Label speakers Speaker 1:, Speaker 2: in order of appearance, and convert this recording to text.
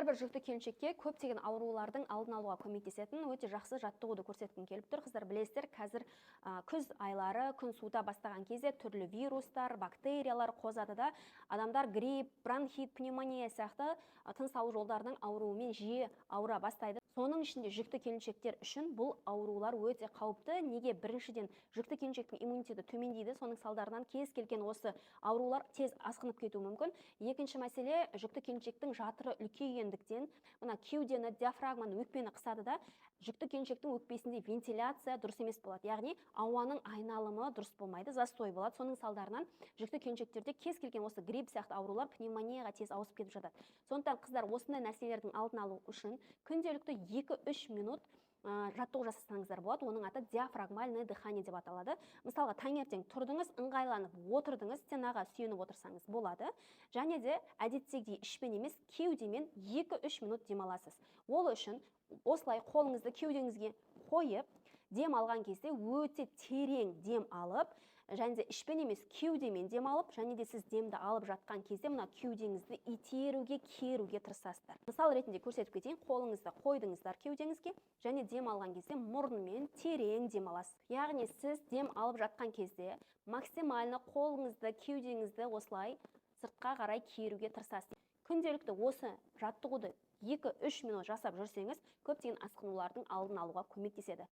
Speaker 1: Әрбір жүкті келіншекке көптеген аурулардың алдын алуға көмектесетін өте жақсы жаттығуды көрсеткім келіп тұр. Қыздар, білесіздер, қазір күз айлары, күн суыта бастаған кезде түрлі вирустар, бактериялар қозады да адамдар грипп, бронхит, пневмония сияқты тыныс алу жолдарының ауруымен жиі ауыра бастайды. Соның ішінде жүкті келіншектер үшін бұл аурулар өте қауіпті. Неге? Біріншіден, жүкті келіншектің иммунитеті төмендейді. Соның салдарынан кез келген осы аурулар тез асқынып кетуі мүмкін. Екінші мәселе, жүкті келіншектің жатыры үлкейгендіктен, мына кеудені, диафрагманы, өкпені қысады да, жүкті келіншектің өкпесінде вентиляция дұрыс емес болады. Яғни ауаның айналымы дұрыс болмайды, застой болады. Соның салдарынан жүкті келіншектерде кез келген осы грипп сияқты аурулар пневмонияға тез ауысып кетіп жатады. Сондықтан қыздар, осындай нәрселердің алдын алу үшін күнделікті 2-3 минут жаттығу жасасаңыздар болады. Оның аты диафрагмальное дыхание деп аталады. Мысалға, таңертең тұрдыңыз, ыңғайланып отырдыңыз, стенаға сүйеніп отырсаңыз болады. Және де әдеттегідей ішпен емес, кеудемен 2-3 минут демаласыз. Ол үшін осылай қолыңызды кеудеңізге қойып, дем алған кезде өте терең дем алып, және де ішпен емес, кеудемен дем алып, және де сіз демді алып жатқан кезде мына кеудеңізді итеруге, керуге тырысасыздар. Мысал ретінде көрсетіп кетейін, қолыңызды қойдыңыздар кеудеңізге, және дем алған кезде мұрнымен терең дем аласыз. Яғни сіз дем алып жатқан кезде максимально қолыңызды, кеудеңізді осылай сыртқа қарай керуге тырысасыз. Күнделікті осы жаттығуды 2-3 минут жасап жүрсеңіз, көптеген асқынулардың алдын алуға көмектеседі.